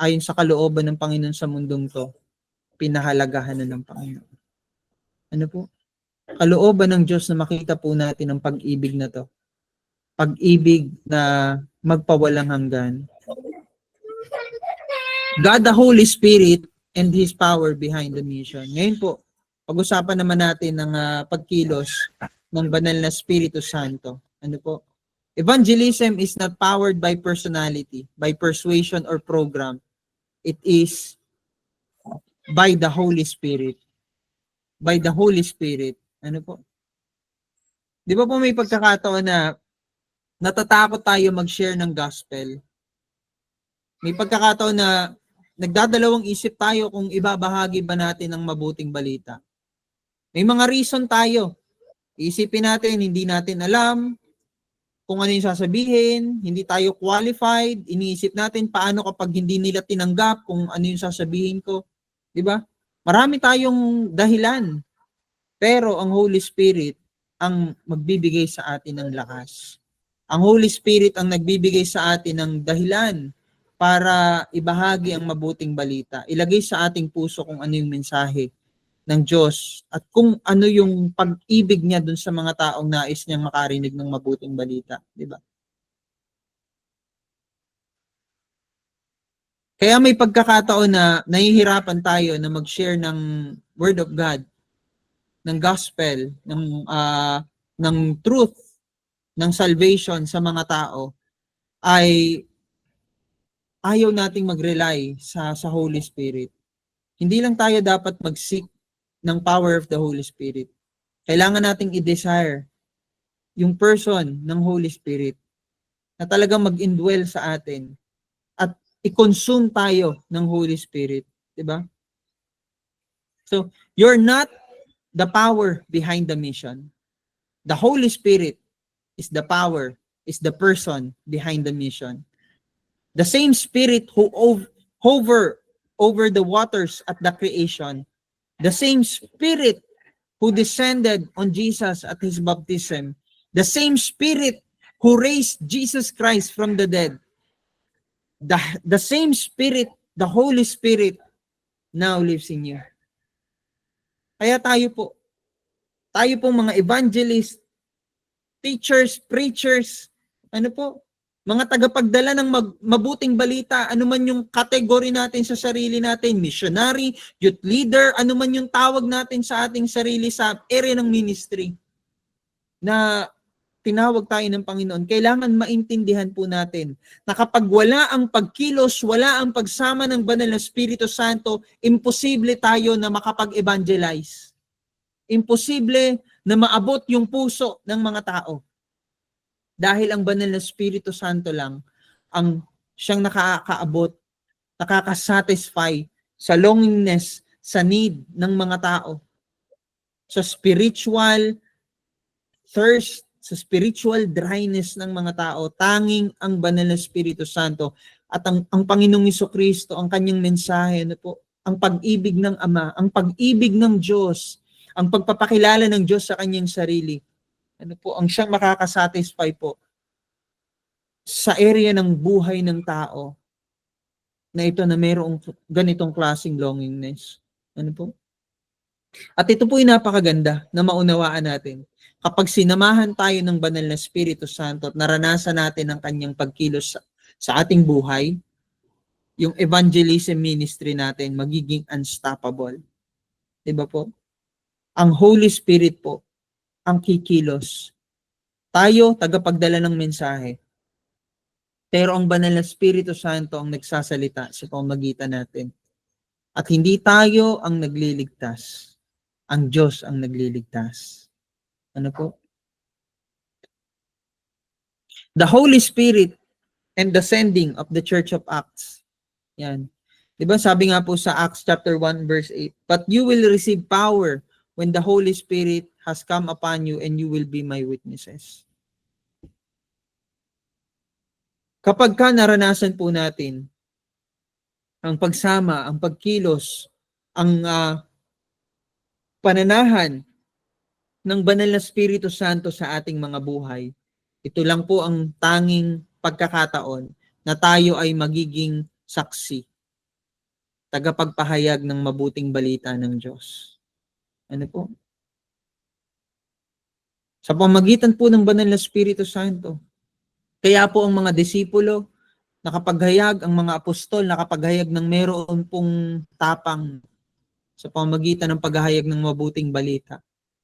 ayon sa kalooban ng Panginoon sa mundong to, pinahalagahan na ng Panginoon. Kalooban ng Diyos na makita po natin ang pag-ibig na to. Pag-ibig na magpawalang hanggan. God the Holy Spirit and His power behind the mission. Ngayon po, pag-usapan naman natin ng pagkilos ng banal na Espiritu Santo. Evangelism is not powered by personality, by persuasion or program. It is by the Holy Spirit. By the Holy Spirit. Di ba po may pagkakataon na natatakot tayo mag-share ng gospel? May pagkakataon na nagdadalawang isip tayo kung ibabahagi ba natin ang mabuting balita. May mga reason tayo. Isipin natin, hindi natin alam kung ano yung sasabihin, hindi tayo qualified, iniisip natin paano kapag hindi nila tinanggap kung ano yung sasabihin ko. Diba? Marami tayong dahilan. Pero ang Holy Spirit ang magbibigay sa atin ng lakas. Ang Holy Spirit ang nagbibigay sa atin ng dahilan para ibahagi ang mabuting balita. Ilagay sa ating puso kung ano yung mensahe ng Diyos at kung ano yung pag-ibig niya dun sa mga taong nais niyang makarinig ng mabuting balita, di ba? Kaya may pagkakataon na nahihirapan tayo na mag-share ng Word of God, ng gospel, ng truth, ng salvation sa mga tao, ay ayaw nating mag-rely sa Holy Spirit. Hindi lang tayo dapat mag-seek ng power of the Holy Spirit. Kailangan nating i-desire yung person ng Holy Spirit na talagang mag-indwell sa atin at i-consume tayo ng Holy Spirit. Diba? So, you're not the power behind the mission. The Holy Spirit is the power, is the person behind the mission. The same Spirit who hover over the waters at the creation, the same Spirit who descended on Jesus at his baptism, the same Spirit who raised Jesus Christ from the dead, the same Spirit, the Holy Spirit, now lives in you. Kaya tayo pong mga evangelists, teachers, preachers, mga tagapagdala ng mabuting balita, ano man yung category natin sa sarili natin, missionary, youth leader, ano man yung tawag natin sa ating sarili sa area ng ministry na tinawag tayo ng Panginoon, kailangan maintindihan po natin na kapag wala ang pagkilos, wala ang pagsama ng Banal na Espiritu Santo, imposible tayo na makapag-evangelize. Imposible na maabot yung puso ng mga tao. Dahil ang Banal na Espiritu Santo lang ang siyang nakakaabot, nakakasatisfy sa longingness, sa need ng mga tao. Sa spiritual thirst, sa spiritual dryness ng mga tao, tanging ang Banal na Espiritu Santo at ang Panginoong Jesucristo, ang kanyang mensahe, ang pag-ibig ng Ama, ang pag-ibig ng Diyos, ang pagpapakilala ng Diyos sa kanyang sarili, ang siyang makakasatisfy po sa area ng buhay ng tao na ito na mayroong ganitong klaseng longingness. At ito po yung napakaganda na maunawaan natin. Kapag sinamahan tayo ng Banal na Espiritu Santo at naranasan natin ang kanyang pagkilos sa ating buhay, yung evangelism ministry natin magiging unstoppable. Diba po? Ang Holy Spirit po ang kikilos. Tayo, tagapagdala ng mensahe. Pero ang Banal na Espiritu Santo ang nagsasalita sa pamamagitan natin. At hindi tayo ang nagliligtas. Ang Diyos ang nagliligtas. Ano po? The Holy Spirit and the sending of the Church of Acts. Yan. Diba sabi nga po sa Acts chapter 1 verse 8, but you will receive power when the Holy Spirit has come upon you and you will be my witnesses. Kapag ka naranasan po natin ang pagsama, ang pagkilos, ang pananahan ng Banal na Espiritu Santo sa ating mga buhay, ito lang po ang tanging pagkakataon na tayo ay magiging saksi, tagapagpahayag ng mabuting balita ng Diyos. Ano po? Sa pamagitan po ng Banal na Espiritu Santo. Kaya po ang mga disipulo, nakapaghayag, ang mga apostol, nakapaghayag ng meron pong tapang sa pamagitan ng paghahayag ng mabuting balita.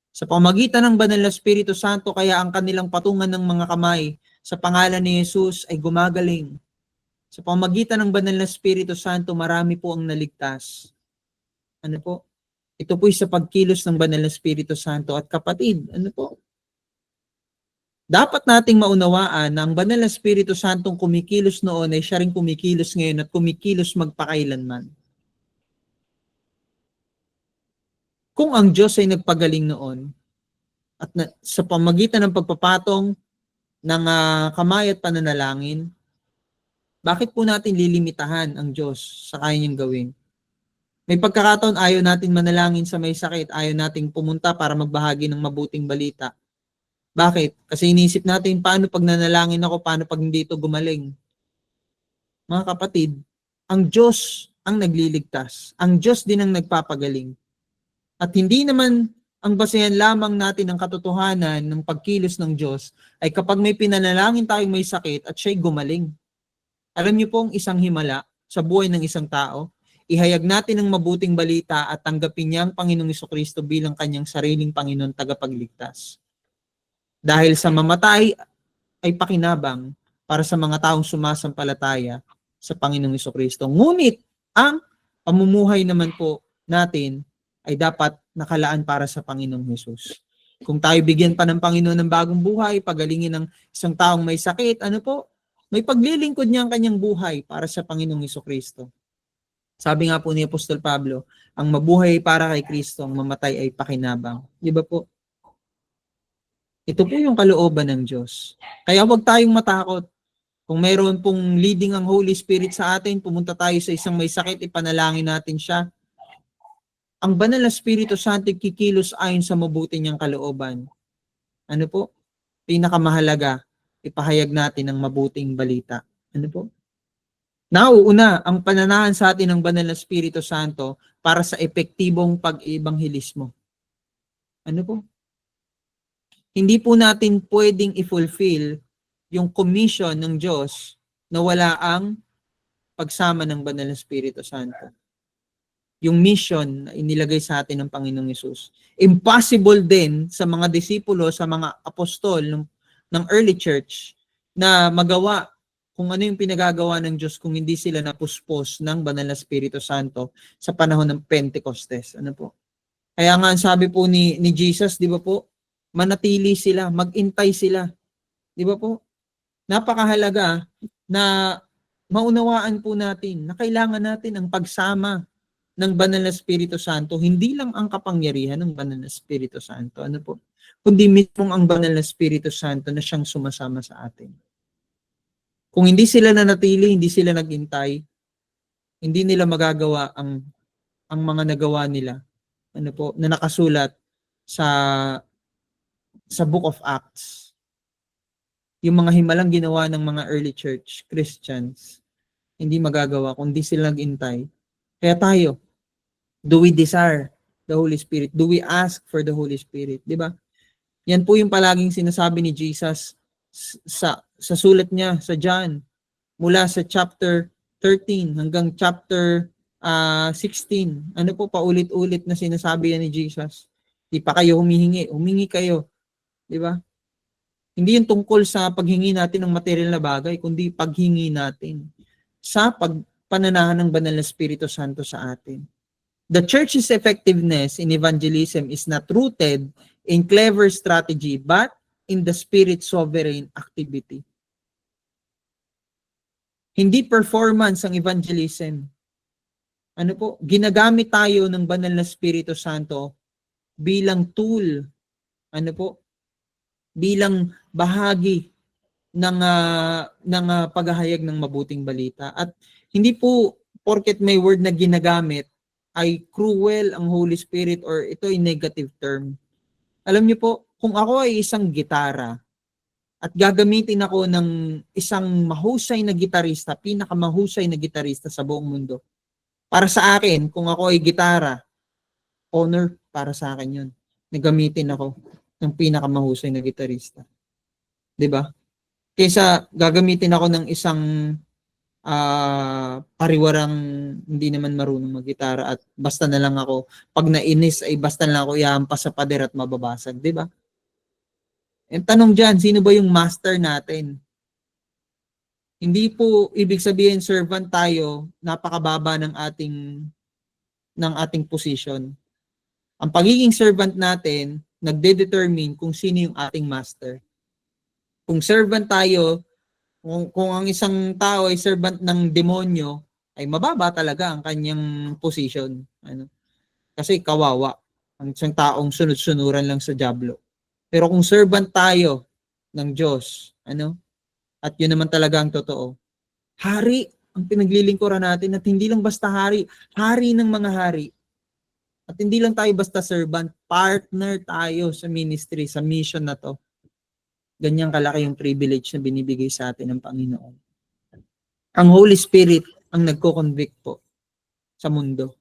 Sa pamagitan ng Banal na Espiritu Santo, kaya ang kanilang patungan ng mga kamay sa pangalan ni Jesus ay gumagaling. Sa pamagitan ng Banal na Espiritu Santo, marami po ang naligtas. Ano po? Ito po'y sa pagkilos ng Banal na Espiritu Santo. At kapatid, ano po? Dapat nating maunawaan na ang Banal na Espiritu Santong kumikilos noon ay siya rin kumikilos ngayon at kumikilos magpakailanman. Kung ang Diyos ay nagpagaling noon at sa pamagitan ng pagpapatong ng kamay at pananalangin, bakit po natin lilimitahan ang Diyos sa kaya niyang gawin? May pagkakataon ayaw natin manalangin sa may sakit, ayaw nating pumunta para magbahagi ng mabuting balita. Bakit? Kasi inisip natin, paano pag nanalangin ako, paano pag hindi ito gumaling? mga kapatid, ang Diyos ang nagliligtas. Ang Diyos din ang nagpapagaling. At hindi naman ang basehan lamang natin ng katotohanan ng pagkilos ng Diyos ay kapag may pinanalangin tayong may sakit at siya'y gumaling. Alam niyo po ang isang himala sa buhay ng isang tao, ihayag natin ang mabuting balita at tanggapin niya ang Panginoong Jesucristo bilang kanyang sariling Panginoon tagapagligtas. Dahil sa mamatay ay pakinabang para sa mga taong sumasampalataya sa Panginoong Jesucristo. Ngunit ang pamumuhay naman po natin ay dapat nakalaan para sa Panginoong Hesus. Kung tayo bigyan pa ng Panginoon ng bagong buhay, pagalingin ng isang taong may sakit, ano po? May paglilingkod niya ang kanyang buhay para sa Panginoong Jesucristo. Sabi nga po ni Apostol Pablo, ang mabuhay para kay Kristo, ang mamatay ay pakinabang. Di ba po? Ito po yung kalooban ng Diyos. Kaya huwag tayong matakot. Kung mayroon pong leading ang Holy Spirit sa atin, pumunta tayo sa isang may sakit, ipanalangin natin siya. Ang banal na Espiritu Santo kikilos ayon sa mabuti niyang kalooban. Ano po? Pinakamahalaga, ipahayag natin ang mabuting balita. Ano po? Nauuna ang pananahan sa atin ng banal na Espiritu Santo para sa epektibong pag-ibanghelismo. Ano po? Hindi po natin pwedeng i-fulfill yung commission ng Diyos na wala ang pagsama ng banal na Espiritu Santo. Yung mission na inilagay sa atin ng Panginoong Hesus. Impossible din sa mga disipulo, sa mga apostol ng early church na magawa kung ano yung pinagagawa ng Diyos kung hindi sila napuspos ng banal na Espiritu Santo sa panahon ng Pentecostes. Ano po? Kaya nga sabi po ni Jesus, di ba po, manatili sila, mag-intay sila. Di ba po? Napakahalaga na maunawaan po natin na kailangan natin ang pagsama ng banal na Espiritu Santo, hindi lang ang kapangyarihan ng banal na Espiritu Santo, ano po, kundi mismong ang banal na Espiritu Santo na siyang sumasama sa atin. Kung hindi sila nanatili, hindi sila naghintay, hindi nila magagawa ang mga nagawa nila, ano po, na nakasulat sa Book of Acts. Yung mga himalang ginawa ng mga early church Christians, hindi magagawa kung hindi sila naghintay. Kaya tayo, do we desire the Holy Spirit? Do we ask for the Holy Spirit? Di ba? Yan po yung palaging sinasabi ni Jesus sa sulat niya sa John, mula sa chapter 13 hanggang chapter 16. Ano po, paulit-ulit na sinasabi yan ni Jesus. Di pa kayo humihingi. Humingi kayo. Di ba? Hindi yung tungkol sa paghingi natin ng material na bagay, kundi paghingi natin sa pananahan ng banal na Espiritu Santo sa atin. The church's effectiveness in evangelism is not rooted in clever strategy, but in the Spirit's sovereign activity. Hindi performance ang evangelism. Ano po? Ginagamit tayo ng banal na Espiritu Santo bilang tool. Ano po? Bilang bahagi ng paghahayag ng mabuting balita. At hindi po porket may word na ginagamit ay cruel ang Holy Spirit or ito ay negative term. Alam niyo po, kung ako ay isang gitara at gagamitin ako ng isang mahusay na gitarista, pinakamahusay na gitarista sa buong mundo. Para sa akin, kung ako ay gitara, honor para sa akin yun. Nagamitin ako ng pinakamahusay na gitarista. 'Di ba? Kaysa gagamitin ako ng isang pariwarang hindi naman marunong maggitara at basta na lang ako, pag nainis ay basta na lang ako ihampas sa pader at mababasag, di ba? Ang tanong dyan, sino ba yung master natin? Hindi po ibig sabihin servant tayo, napakababa ng ating position. Ang pagiging servant natin, nagde-determine kung sino yung ating master. Kung servant tayo, kung ang isang tao ay servant ng demonyo, ay mababa talaga ang kanyang position. Ano? Kasi kawawa. Ang isang taong sunod-sunuran lang sa dyablo. Pero kung servant tayo ng Diyos, ano? At yun naman talaga ang totoo. Hari ang pinaglilingkuran natin at hindi lang basta hari, hari ng mga hari. At hindi lang tayo basta servant, partner tayo sa ministry, sa mission na to. Ganyang kalaki yung privilege na binibigay sa atin ng Panginoon. Ang Holy Spirit ang nagko-convict po sa mundo.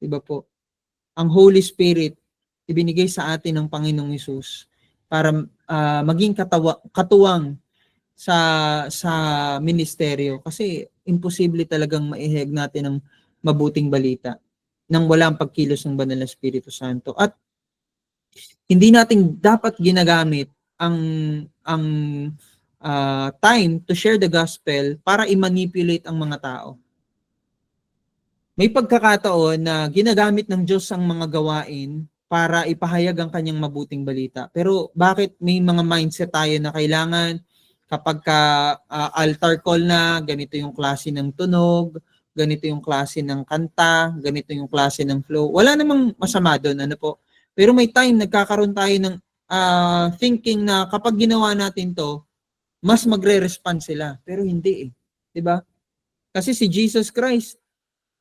Diba po? Ang Holy Spirit, ibinigay sa atin ng Panginoong Hesus para maging katuwang sa ministeryo. Kasi imposible talagang maihayag natin ang mabuting balita nang wala ang pagkilos ng Banal na Espiritu Santo. At hindi natin dapat ginagamit ang time to share the gospel para i-manipulate ang mga tao. May pagkakataon na ginagamit ng Diyos ang mga gawain para ipahayag ang kanyang mabuting balita. Pero bakit may mga mindset tayo na kailangan kapag altar call na, ganito yung klase ng tunog, ganito yung klase ng kanta, ganito yung klase ng flow. Wala namang masama doon, ano po. Pero may time nagkakaroon tayo ng thinking na kapag ginawa natin to, mas magre-respond sila. Pero hindi eh. 'Di ba? Kasi si Jesus Christ,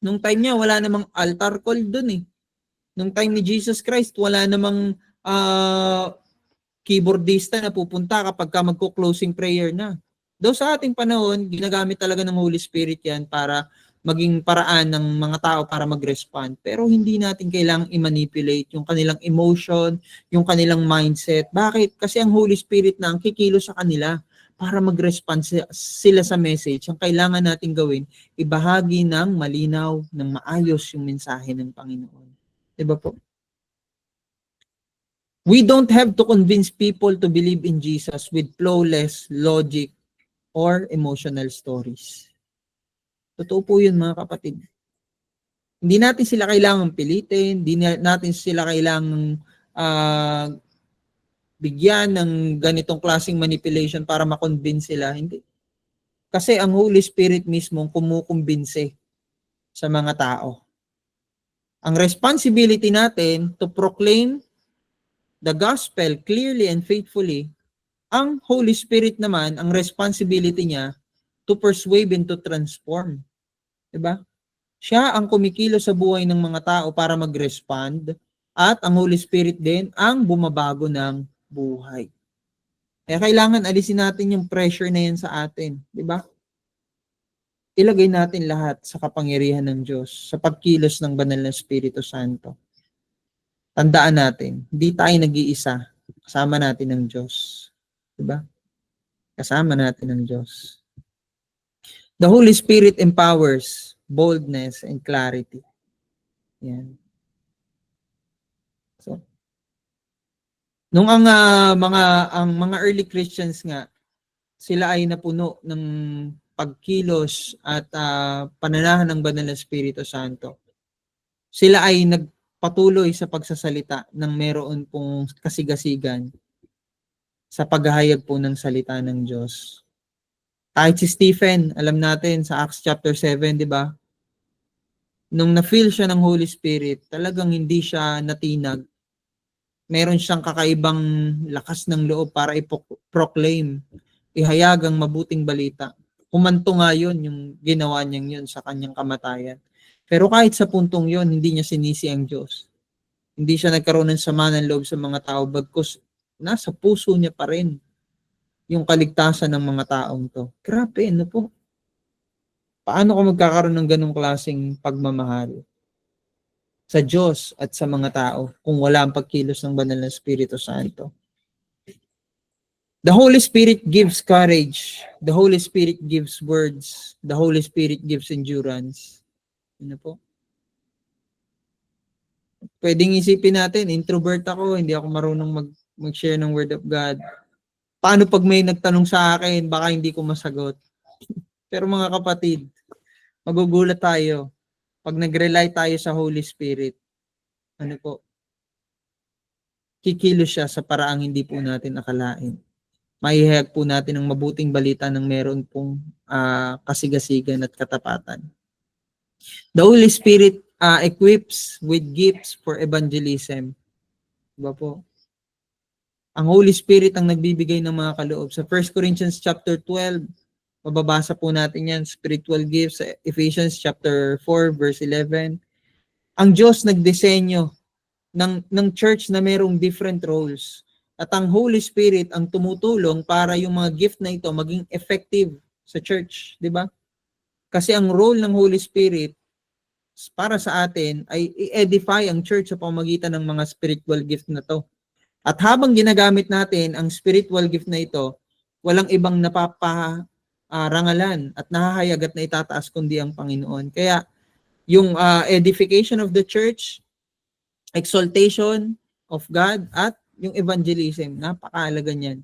nung time niya, wala namang altar call doon eh. Nung time ni Jesus Christ, wala namang keyboardista na pupunta kapag ka magko-closing prayer na. Though sa ating panahon, ginagamit talaga ng Holy Spirit yan para maging paraan ng mga tao para mag-respond. Pero hindi natin kailangang i-manipulate yung kanilang emotion, yung kanilang mindset. Bakit? Kasi ang Holy Spirit na ang kikilos sa kanila para mag-respond sila sa message. Ang kailangan natin gawin, ibahagi ng malinaw, ng maayos yung mensahe ng Panginoon. Diba po? We don't have to convince people to believe in Jesus with flawless logic or emotional stories. Totoo po yun, mga kapatid. Hindi natin sila kailangang pilitin, hindi natin sila kailangang bigyan ng ganitong klaseng manipulation para makonvince sila. Hindi. Kasi ang Holy Spirit mismo kumukumbinse sa mga tao. Ang responsibility natin to proclaim the gospel clearly and faithfully. Ang Holy Spirit naman, ang responsibility niya to persuade and to transform. Diba? Siya ang kumikilos sa buhay ng mga tao para mag-respond at ang Holy Spirit din ang bumabago ng buhay. Kaya kailangan alisin natin yung pressure na yan sa atin. Diba? Ilagay natin lahat sa kapangyarihan ng Diyos, sa pagkilos ng Banal na Espiritu Santo. Tandaan natin, hindi tayo nag-iisa. Kasama natin ang Diyos. Diba? Kasama natin ang Diyos. The Holy Spirit empowers boldness and clarity. Yan. So, nung ang mga early Christians nga, sila ay napuno ng pagkilos at pananahan ng Banal na Espiritu Santo. Sila ay nagpatuloy sa pagsasalita ng meron pong kasigasigan sa paghahayag po ng salita ng Diyos. Kahit si Stephen, alam natin sa Acts chapter 7, di ba? Nung na-feel siya ng Holy Spirit, talagang hindi siya natinag. Meron siyang kakaibang lakas ng loob para i-proclaim, ihayag ang mabuting balita. Kumanto nga yun, yung ginawa niyang yun sa kanyang kamatayan. Pero kahit sa puntong yun, hindi niya sinisi ang Diyos. Hindi siya nagkaroon ng sama ng loob sa mga tao, bagkus nasa puso niya pa rin yung kaligtasan ng mga taong to. Grabe, ano po? Paano ko magkakaroon ng ganong klaseng pagmamahal sa Diyos at sa mga tao kung wala ang pagkilos ng Banal na Espiritu Santo? The Holy Spirit gives courage. The Holy Spirit gives words. The Holy Spirit gives endurance. Ano po? Pwedeng isipin natin, introvert ako, hindi ako marunong mag-share ng Word of God. Paano pag may nagtanong sa akin, baka hindi ko masagot? Pero mga kapatid, magugulat tayo pag nag-rely tayo sa Holy Spirit. Ano po? Kikilos siya sa paraang hindi po natin akalain. Maihayag po natin ang mabuting balita ng meron pong kasigasigan at katapatan. The Holy Spirit equips with gifts for evangelism. Diba po? Ang Holy Spirit ang nagbibigay ng mga kaloob. Sa 1 Corinthians chapter 12, mababasa po natin yan, spiritual gifts. Sa Ephesians chapter 4, verse 11. Ang Diyos nagdisenyo ng church na mayroong different roles. At ang Holy Spirit ang tumutulong para yung mga gift na ito maging effective sa church. Di ba? Kasi ang role ng Holy Spirit para sa atin ay i-edify ang church sa pamamagitan ng mga spiritual gift na to. At habang ginagamit natin ang spiritual gift na ito, walang ibang napaparangalan at nahahayag at naitataas kundi ang Panginoon. Kaya yung edification of the church, exaltation of God, at yung evangelism, napakahalaga niyan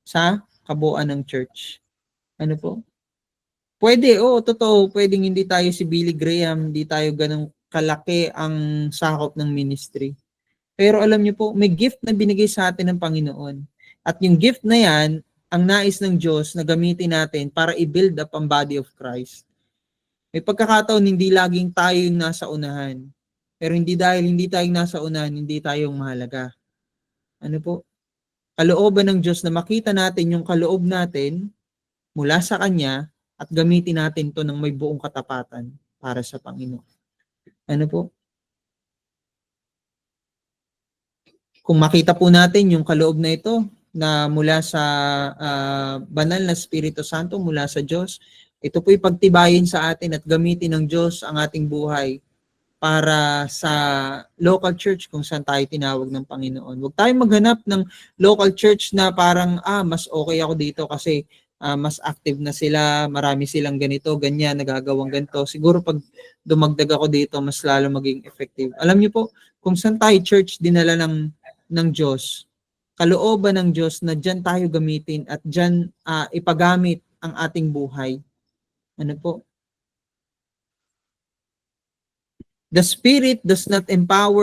sa kabuuan ng church. Ano po? Pwede, totoo. Pwedeng hindi tayo si Billy Graham, hindi tayo ganun kalaki ang sakop ng ministry. Pero alam niyo po, may gift na binigay sa atin ng Panginoon. At yung gift na yan, ang nais ng Diyos na gamitin natin para i-build up ang body of Christ. May pagkakataon, hindi laging tayo yung nasa unahan. Pero hindi dahil hindi tayo nasa unahan, hindi tayo mahalaga. Ano po? Kalooban ng Diyos na makita natin yung kaloob natin mula sa Kanya at gamitin natin to ng may buong katapatan para sa Panginoon. Ano po? Kung makita po natin yung kaloob na ito na mula sa banal na Espiritu Santo, mula sa Diyos, ito po'y pagtibayin sa atin at gamitin ng Diyos ang ating buhay para sa local church kung saan tayo tinawag ng Panginoon. Huwag tayong maghanap ng local church na parang, mas okay ako dito kasi mas active na sila, marami silang ganito, ganyan, nagagawang ganito. Siguro pag dumagdag ako dito, mas lalo maging effective. Alam niyo po, kung saan tayo church dinala ng Diyos, kalooban ng Diyos na dyan tayo gamitin at dyan ipagamit ang ating buhay. Ano po? The Spirit does not empower